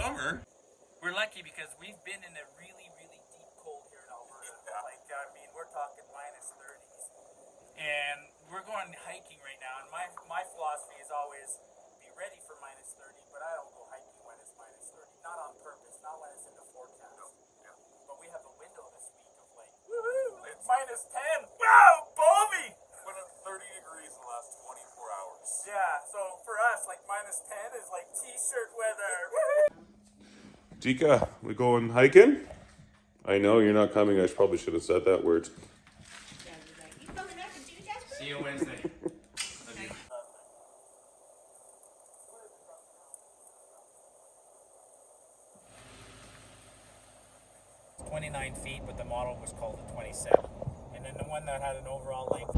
summer. We're lucky because we've been in a really, really deep cold here in Alberta. Like, I mean, we're talking minus 30s. And we're going hiking right now. And my philosophy is always be ready for minus 30, but I don't go hiking when it's minus 30. Not on purpose, not when it's in the forecast. No. Yeah. But we have a window this week of like, woohoo, it's minus 10. Wow, Bobby! Went up 30 degrees in the last 24 hours. Yeah, so for us, like minus 10 is like t-shirt weather. Dika, we going hiking? I know you're not coming. I probably should have said that word. See you Wednesday. 29 feet, but the model was called a 27. And then the one that had an overall length.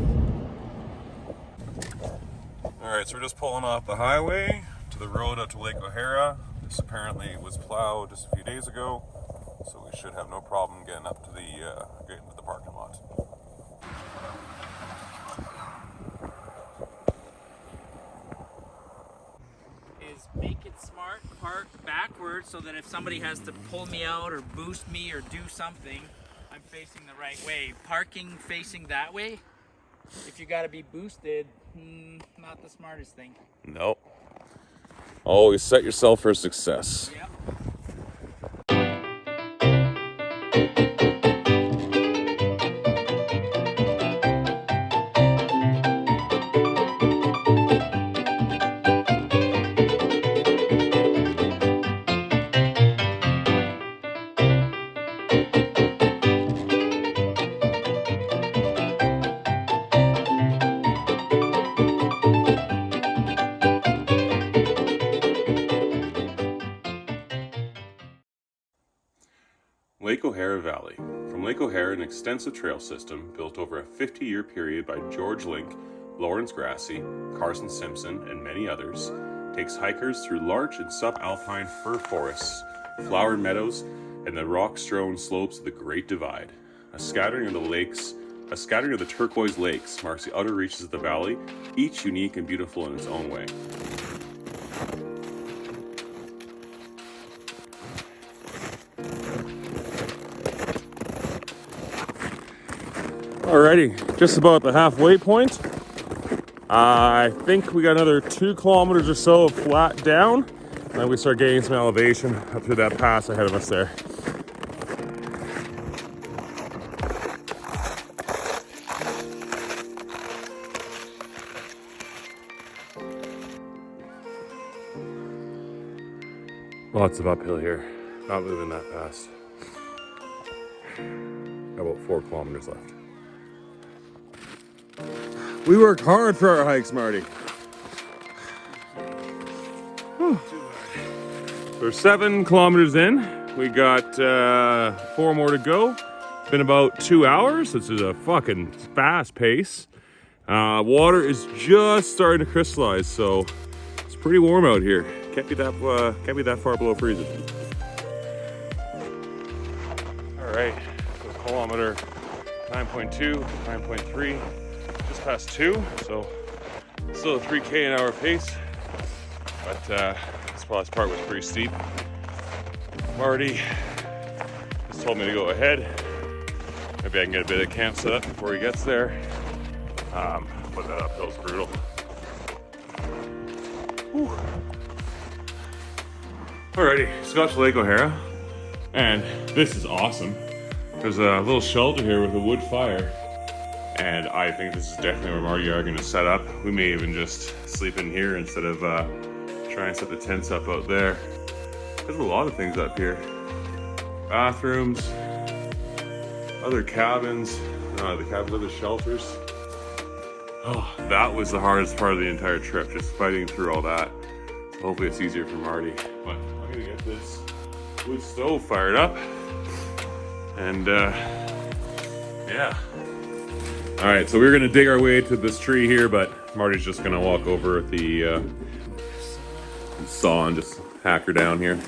Alright, so we're just pulling off the highway to the road out to Lake O'Hara. This apparently was plowed just a few days ago, so we should have no problem getting up to getting to the parking lot. Is make it smart, park backwards so that if somebody has to pull me out or boost me or do something, I'm facing the right way. Parking facing that way, if you gotta be boosted, not the smartest thing. Nope. Always set yourself for success. Yep. Lake O'Hara Valley. From Lake O'Hara, an extensive trail system built over a 50-year period by George Link, Lawrence Grassy, Carson Simpson, and many others, takes hikers through large and subalpine fir forests, flowered meadows, and the rock-strewn slopes of the Great Divide. A scattering of the turquoise lakes marks the outer reaches of the valley, each unique and beautiful in its own way. Alrighty, just about the halfway point. I think we got another 2 kilometers or so of flat down. Then we start getting some elevation up to that pass ahead of us there. Lots of uphill here, not moving that fast. About 4 kilometers left. We work hard for our hikes, Marty. We're 7 kilometers in. We got 4 more to go. It's been about 2 hours. This is a fucking fast pace. Water is just starting to crystallize, so it's pretty warm out here. Can't be that far below freezing. All right, so kilometer 9.2, 9.3. Just past 2, so still a 3K an hour pace, but this last part was pretty steep. Marty just told me to go ahead. Maybe I can get a bit of camp set up before he gets there. But that uphill's brutal. Whew. Alrighty, just got to Lake O'Hara, and this is awesome. There's a little shelter here with a wood fire. And I think this is definitely where Marty and I are going to set up. We may even just sleep in here instead of try and set the tents up out there. There's a lot of things up here. Bathrooms, other cabins, other shelters. Oh, that was the hardest part of the entire trip, just fighting through all that. So hopefully it's easier for Marty. But I'm going to get this wood stove fired up. And yeah. All right, so we're gonna dig our way to this tree here, but Marty's just gonna walk over with the saw and just hack her down here.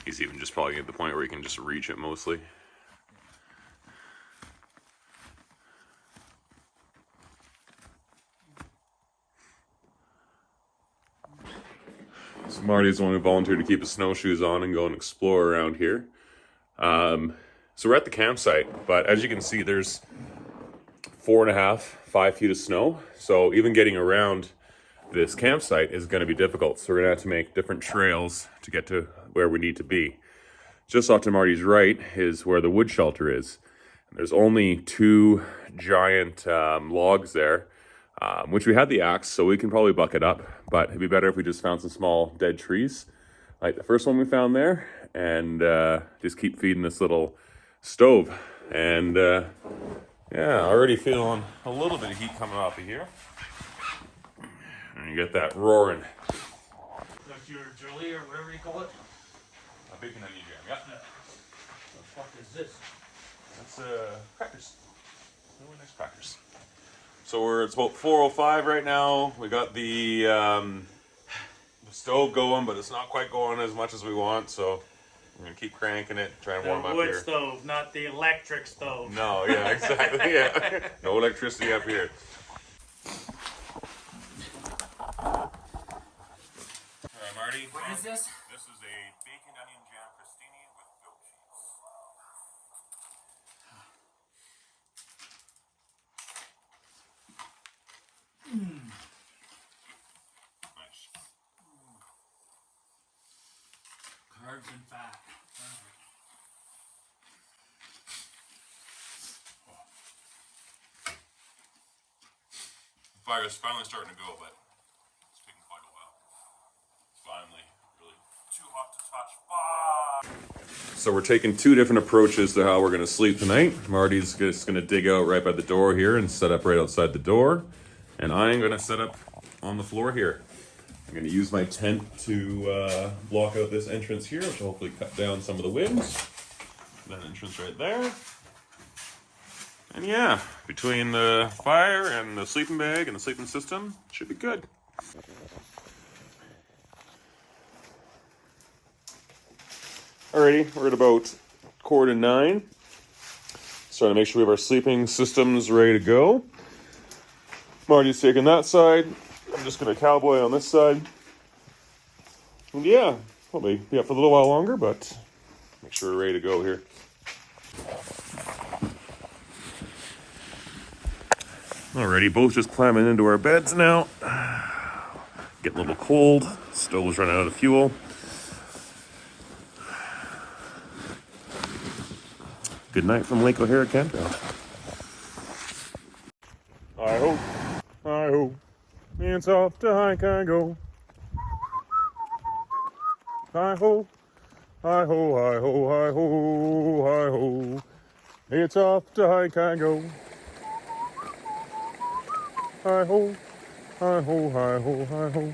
He's even just probably at the point where he can just reach it mostly. Marty's the one who volunteered to keep his snowshoes on and go and explore around here. So we're at the campsite, but as you can see, there's 4.5, 5 feet of snow. So even getting around this campsite is going to be difficult. So we're going to have to make different trails to get to where we need to be. Just off to Marty's right is where the wood shelter is. There's only 2 giant logs there, which we had the axe, so we can probably buck it up. But it'd be better if we just found some small dead trees, like the first one we found there, and just keep feeding this little stove. And yeah, already feeling a little bit of heat coming off of here. And you get that roaring. Like your jelly or whatever you call it? A bacon onion jam, yeah. The fuck is this? That's crackers. Really nice crackers. So it's about 4:05 right now. We got the stove going, but it's not quite going as much as we want. So we're gonna keep cranking it, try and warm up here. The wood stove, not the electric stove. No, yeah, exactly. Yeah, no electricity up here. All right, Marty. What is this? This is a bacon onion jam crostini with goat cheese. Nice. Carbs and fat. The fire's finally starting to go, but it's taking quite a while. Finally, really Too hot to touch. So we're taking 2 different approaches to how we're going to sleep tonight. Marty's just going to dig out right by the door here and set up right outside the door. And I'm going to set up on the floor here. I'm going to use my tent to block out this entrance here, which will hopefully cut down some of the winds. That entrance right there. And yeah, between the fire and the sleeping bag and the sleeping system, it should be good. Alrighty, we're at about 8:45. Starting to make sure we have our sleeping systems ready to go. Marty's taking that side. I'm just going to cowboy on this side. And yeah, probably be up for a little while longer, but make sure we're ready to go here. Alrighty, both just climbing into our beds now. Getting a little cold. Stove's running out of fuel. Good night from Lake O'Hara Campground. Hi-ho, it's off to hike I go. Hi-ho, hi-ho, hi-ho, hi-ho, hi-ho. It's off to hike I go. Hi-ho, hi-ho, hi-ho, hi-ho.